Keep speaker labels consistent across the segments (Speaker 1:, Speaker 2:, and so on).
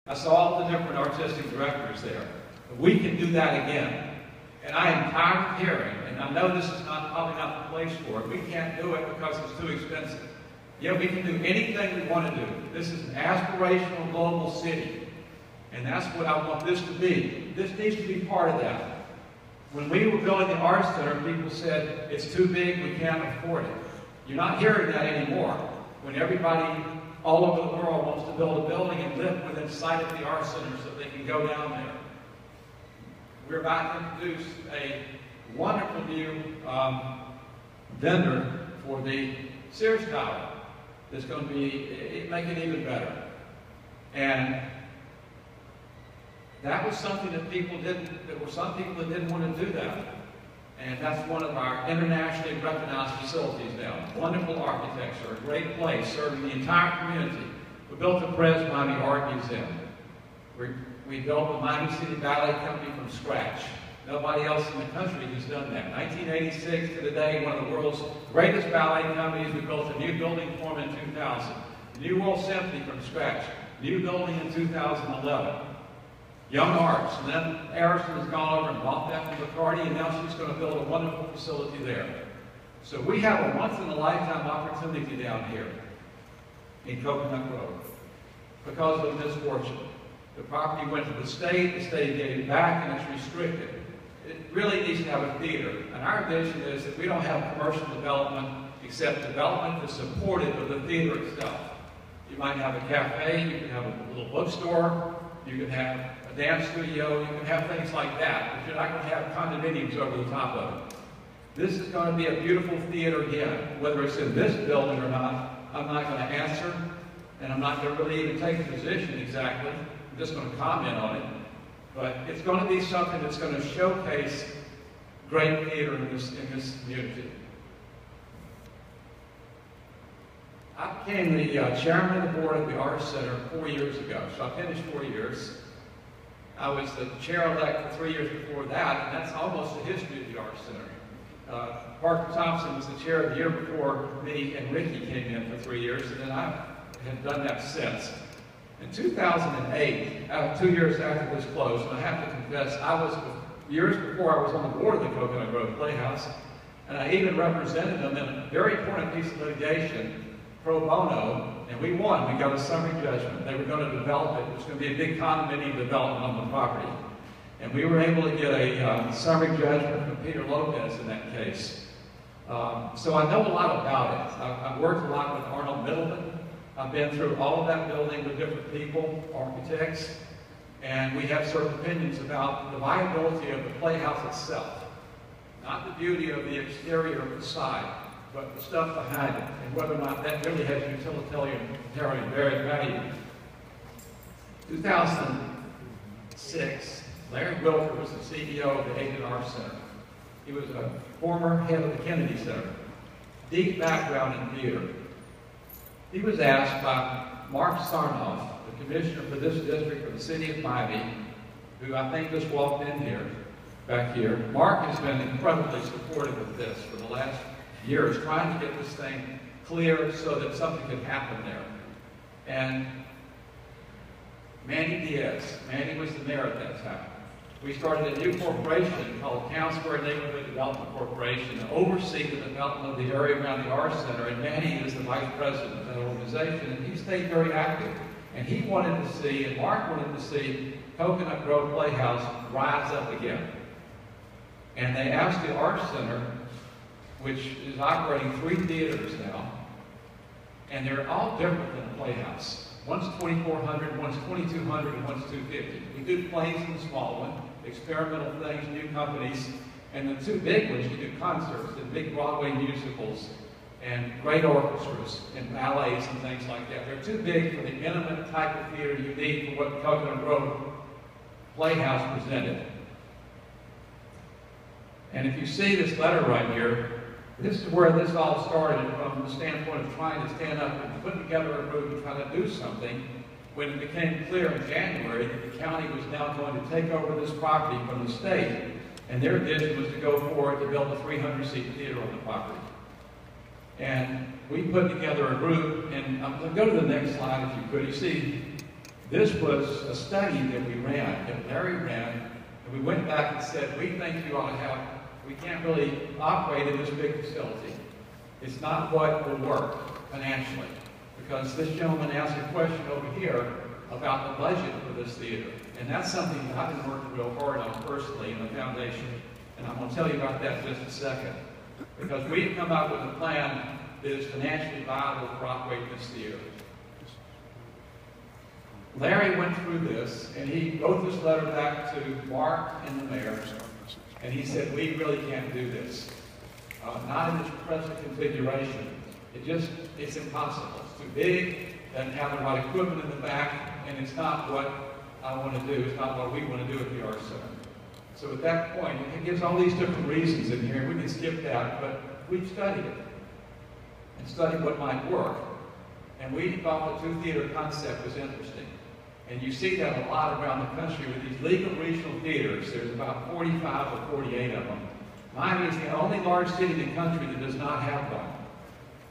Speaker 1: I saw all the different artistic directors there. We can do that again. And I am tired of hearing, and I know this is probably not the place for it. We can't do it because it's too expensive. Yeah, we can do anything we want to do. This is an aspirational global city. And that's what I want this to be. This needs to be part of that. When we were building the Arts Center, people said, it's too big, we can't afford it. You're not hearing that anymore. When everybody all over the world wants to build a building and live within sight of the Arts Center so they can go down there. We're about to introduce a wonderful new vendor for the Sears Tower that's going to make it even better. And that was something that there were some people that didn't want to do that. And that's one of our internationally recognized facilities now. Wonderful architecture, a great place serving the entire community. We built the Perez Miami Art Museum. We built the Miami City Ballet Company from scratch. Nobody else in the country has done that. 1986 to today, one of the world's greatest ballet companies. We built a new building for them in 2000. The New World Symphony from scratch. New building in 2011. Young Arts. And then Harrison has gone over and bought that from McCarty, and now she's going to build a wonderful facility there. So we have a once-in-a-lifetime opportunity down here in Coconut Grove because of misfortune. The property went to the state gave it back, and it's restricted. It really needs to have a theater. And our vision is that we don't have commercial development except development that's supportive of the theater itself. You might have a cafe, you can have a little bookstore, you can have a dance studio, you can have things like that, but you're not going to have condominiums over the top of it. This is going to be a beautiful theater again. Whether it's in this building or not, I'm not going to answer, and I'm not going to really even take a position exactly. I'm just going to comment on it. But it's going to be something that's going to showcase great theater in this community. I became the chairman of the board of the Arts Center 4 years ago, so I finished 4 years. I was the chair-elect for 3 years before that, and that's almost the history of the Arts Center. Parker Thompson was the chair the year before me and Ricky came in for 3 years, and then I have done that since. In 2008, 2 years after this closed, and I have to confess, years before I was on the board of the Coconut Grove Playhouse, and I even represented them in a very important piece of litigation, pro bono, and we won. We got a summary judgment. They were going to develop it. It was going to be a big condominium development on the property. And we were able to get a summary judgment from Peter Lopez in that case. So I know a lot about it. I've worked a lot with Arnold Middleman. I've been through all of that building with different people, architects, and we have certain opinions about the viability of the playhouse itself. Not the beauty of the exterior facade, but the stuff behind it, and whether or not that really has utilitarian value. 2006, Larry Wilker was the CEO of the Aiken Arts Center. He was a former head of the Kennedy Center. Deep background in theater. He was asked by Mark Sarnoff, the commissioner for this district for the city of Miami, who I think just walked in here, back here. Mark has been incredibly supportive of this for the last years, trying to get this thing clear so that something can happen there. And Manny was the mayor at that time. We started a new corporation called Town Square Neighborhood Development Corporation to oversee the development of the area around the Arts Center, and Manny is the vice president of that organization, and he stayed very active. And he wanted to see, and Mark wanted to see, Coconut Grove Playhouse rise up again. And they asked the Arts Center, which is operating 3 theaters now, and they're all different than a playhouse. One's 2,400, one's 2,200, and one's 250. We do plays in the small one, experimental things, new companies, and the 2 big ones, you do concerts and big Broadway musicals and great orchestras and ballets and things like that. They're too big for the intimate type of theater you need for what the Coconut Grove Playhouse presented. And if you see this letter right here, this is where this all started from the standpoint of trying to stand up and put together a group and try to do something when it became clear in January that the county was now going to take over this property from the state, and their vision was to go forward to build a 300-seat theater on the property. And we put together a group, and I'm going to go to the next slide if you could. You see, This was a study that we ran, that Larry ran, and we went back and said, we think you ought to have, we can't really operate in this big facility. It's not what will work financially. Because this gentleman asked a question over here about the budget for this theater. And that's something that I've been working real hard on personally in the foundation. And I'm going to tell you about that in just a second. Because we've come up with a plan that is financially viable for operating this theater. Larry went through this, and he wrote this letter back to Mark and the mayor, and he said, we really can't do this. Not in this present configuration. It's impossible. It's too big, doesn't have the right equipment in the back, and it's not what I want to do. It's not what we want to do at the Arts Center. So at that point, it gives all these different reasons in here. We can skip that, but we've studied it and studied what might work. And we thought the two-theater concept was interesting. And you see that a lot around the country with these legal regional theaters. There's about 45 or 48 of them. Miami is the only large city in the country that does not have one.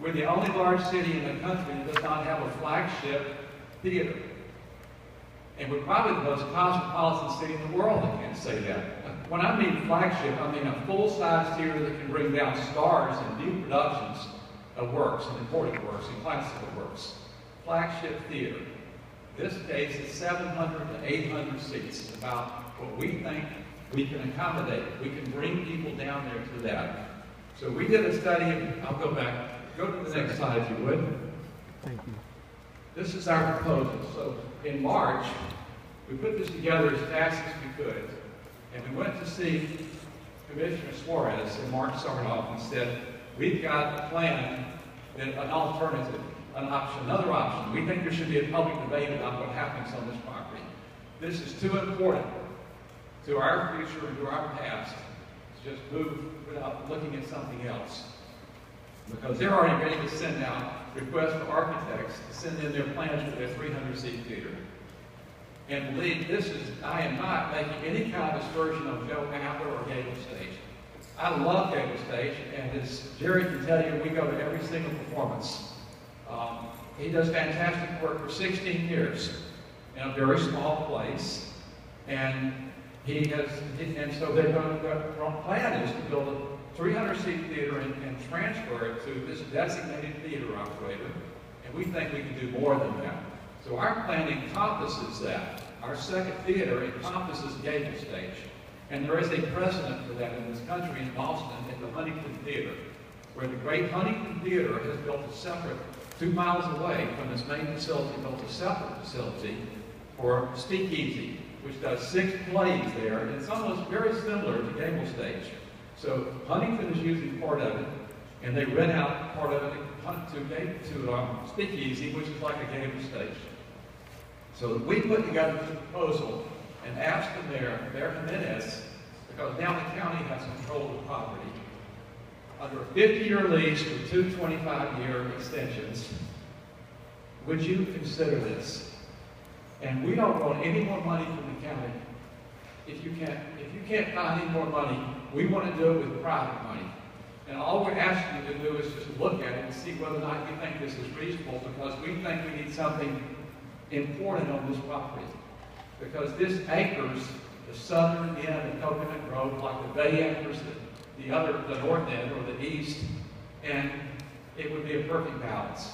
Speaker 1: We're the only large city in the country that does not have a flagship theater. And we're probably the most cosmopolitan city in the world that can say that. When I mean flagship, I mean a full-size theater that can bring down stars and new productions of works, and important works, and classical works. Flagship theater. This case is 700 to 800 seats, about what we think we can accommodate. We can bring people down there to that. So we did a study, and I'll go back. Go to the next slide, if you would.
Speaker 2: Thank you.
Speaker 1: This is our proposal. So in March, we put this together as fast as we could, and we went to see Commissioner Suarez, and Mark Sarnoff, and said, we've got a plan, that an alternative, an option, another option. We think there should be a public debate about what happens on this property. This is too important to our future and to our past to just move without looking at something else. Because they're already ready to send out requests for architects to send in their plans for their 300-seat theater. And believe this is, I am not making any kind of aspersion on Joe Adler or Gable Stage. I love Gable Stage, and as Jerry can tell you, we go to every single performance. He does fantastic work for 16 years in a very small place, and so they're going to, the plan is to build a 300-seat theater and transfer it to this designated theater operator, and we think we can do more than that. So our plan encompasses that. Our second theater encompasses Gable Stage. And there is a precedent for that in this country, in Boston, at the Huntington Theater, where the great Huntington Theater has built a separate, 2 miles away from its main facility, built a separate facility for Speakeasy, which does 6 plays there, and it's almost very similar to Gable Stage. So Huntington is using part of it, and they rent out part of it to Speakeasy, which is like a Gable Stage. So we put together this proposal and asked the Mayor Jimenez, because now the county has control of the property, under a 50-year lease with 2 25-year extensions, would you consider this? And we don't want any more money from the county. If you can't find any more money, we want to do it with private money. And all we're asking you to do is just look at it and see whether or not you think this is reasonable, because we think we need something important on this property. Because this anchors the southern end of Coconut Grove, like the bay anchors the north end or the east, and it would be a perfect balance.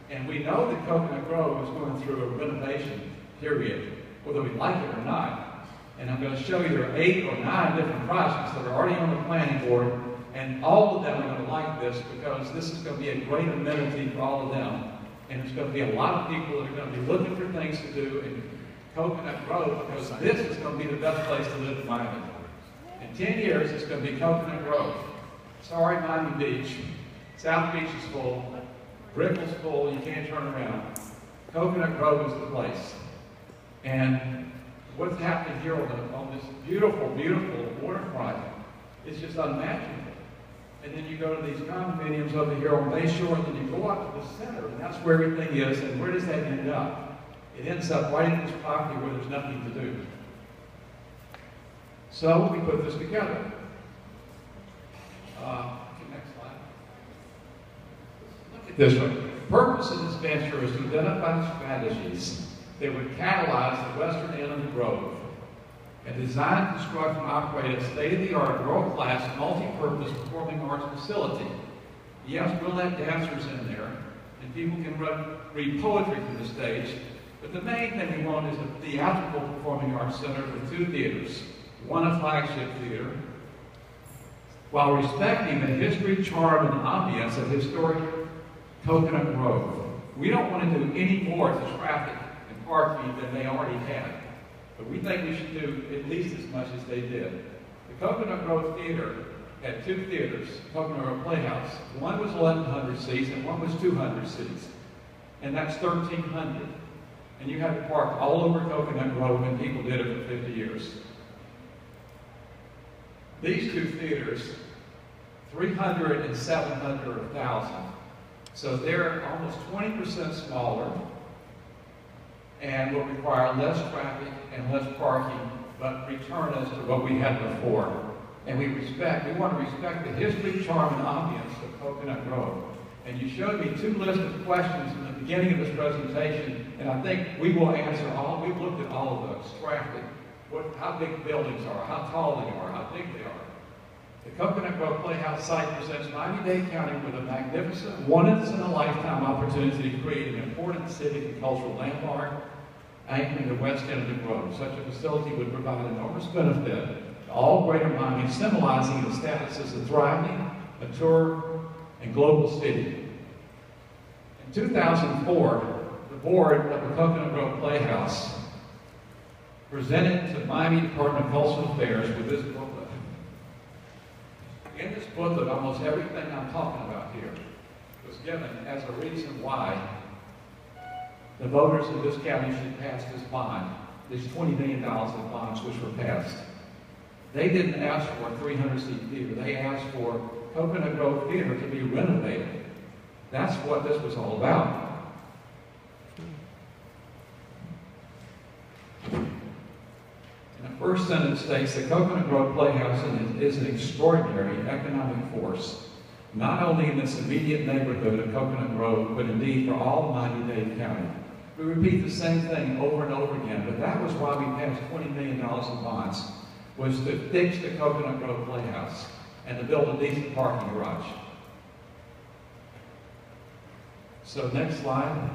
Speaker 1: And we know that Coconut Grove is going through a renovation period, whether we like it or not. And I'm going to show you there are 8 or 9 different projects that are already on the planning board, and all of them are going to like this, because this is going to be a great amenity for all of them. And there's going to be a lot of people that are going to be looking for things to do in Coconut Grove, because this is going to be the best place to live in Miami. In 10 years, it's going to be Coconut Grove. Sorry, Miami Beach. South Beach is full. Brickell's full. You can't turn around. Coconut Grove is the place. And what's happening here on this beautiful, beautiful waterfront is just unimaginable. And then you go to these condominiums over here on Bayshore, and then you go up to the center, and that's where everything is. And where does that end up? It ends up right in this property where there's nothing to do. So we put this together. Next slide. Look at this one. The purpose of this venture is to identify strategies that would catalyze the western end of the Grove and design, construct, and operate a state-of-the-art, world-class, multi-purpose performing arts facility. Yes, we'll have dancers in there, and people can read poetry from the stage, but the main thing we want is a theatrical performing arts center with 2 theaters, one a flagship theater, while respecting the history, charm, and ambience of historic Coconut Grove. We don't want to do any more to traffic and parking than they already had, but we think we should do at least as much as they did. The Coconut Grove Theater had 2 theaters, Coconut Grove Playhouse. One was 1,100 seats and one was 200 seats, and that's 1,300. And you had to park all over Coconut Grove, and people did it for 50 years. These 2 theaters, 300 and 700 or 1,000. So they're almost 20% smaller and will require less traffic and less parking, but return us to what we had before. And we want to respect the history, charm, and ambience of Coconut Grove. And you showed me 2 lists of questions in the beginning of this presentation, and I think we will answer all. We've looked at all of those. Traffic, how big buildings are, how tall they are, how big they are. The Coconut Grove Playhouse site presents Miami-Dade County with a magnificent, once-in-a-lifetime opportunity to create an important civic and cultural landmark anchoring the west end of the Grove. Such a facility would provide enormous benefit to all Greater Miami, symbolizing the status as a thriving, mature, and global city. In 2004, the board of the Coconut Grove Playhouse presented to Miami Department of Cultural Affairs with this booklet. In this booklet, almost everything I'm talking about here was given as a reason why the voters of this county should pass this bond, these $20 million of bonds which were passed. They didn't ask for a 300-seat theater. They asked for Coconut Grove Theater to be renovated. That's what this was all about. And the first sentence states that Coconut Grove Playhouse is an extraordinary economic force, not only in this immediate neighborhood of Coconut Grove, but indeed for all Miami-Dade County. We repeat the same thing over and over again, but that was why we passed $20 million in bonds, was to fix the Coconut Grove Playhouse and to build a decent parking garage. So next slide.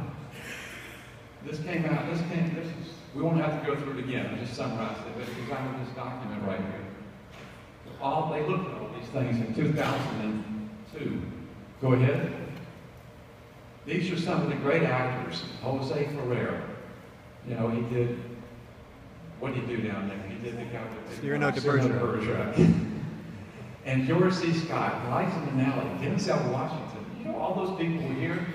Speaker 1: We won't have to go through it again. I just summarized it, but it's out of this document right here. They looked at all these things in 2002. Go ahead. These are some of the great actors. Jose Ferrer. You know, he did, what did he do down there? He did the guy with the
Speaker 2: Cyrano de Bergerac.
Speaker 1: And George C. Scott, Liza Minnelli, Denzel Washington. You know, all those people were here.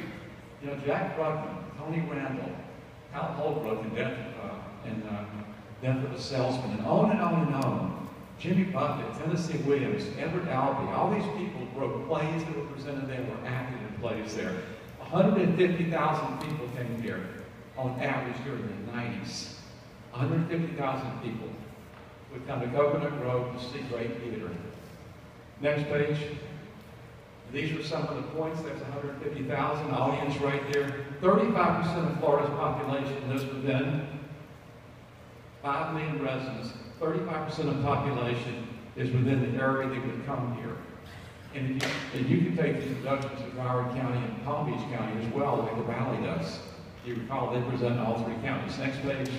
Speaker 1: You know, Jack Bruckman, Tony Randall, Hal Holbrook, and Death of a Salesman, and on and on and on. Jimmy Buffett, Tennessee Williams, Edward Albee, all these people wrote plays that were presented there, were acted in plays there. 150,000 people came here on average during the 90s. 150,000 people would come to Coconut Grove to see great theater. Next page. These are some of the points. That's 150,000 audience right there. 35% of Florida's population lives within 5 million residents. 35% of population is within the area that would come here. And you can take these productions to Broward County and Palm Beach County as well, like the Valley does. You recall they present all 3 counties. Next page.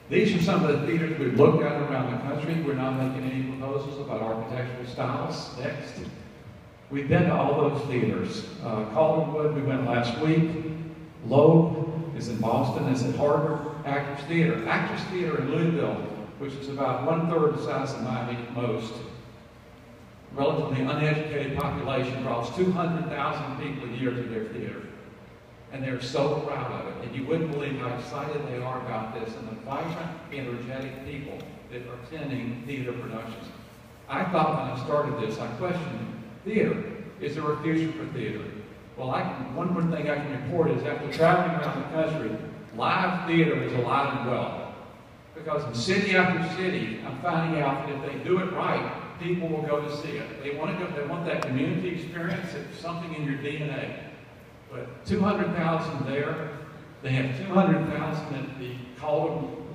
Speaker 1: These are some of the theaters we've looked at around the country. We're not making any proposals about architectural styles. Next. We've been to all those theaters. Calderwood, we went last week. Loeb is in Boston, is at Harvard. Actors Theater. Actors Theater in Louisville, which is about 1/3 the size of Miami at most. Relatively uneducated population draws 200,000 people a year to their theater. And they're so proud of it. And you wouldn't believe how excited they are about this and the vibrant, energetic people that are attending theater productions. I thought when I started this, I questioned theater. Is there a future for theater? Well, one more thing I can report is after traveling around the country, live theater is alive and well. Because in city after city, I'm finding out that if they do it right, people will go to see it. They want that community experience. It's something in your DNA. But 200,000 there, They have 200,000 at the Calder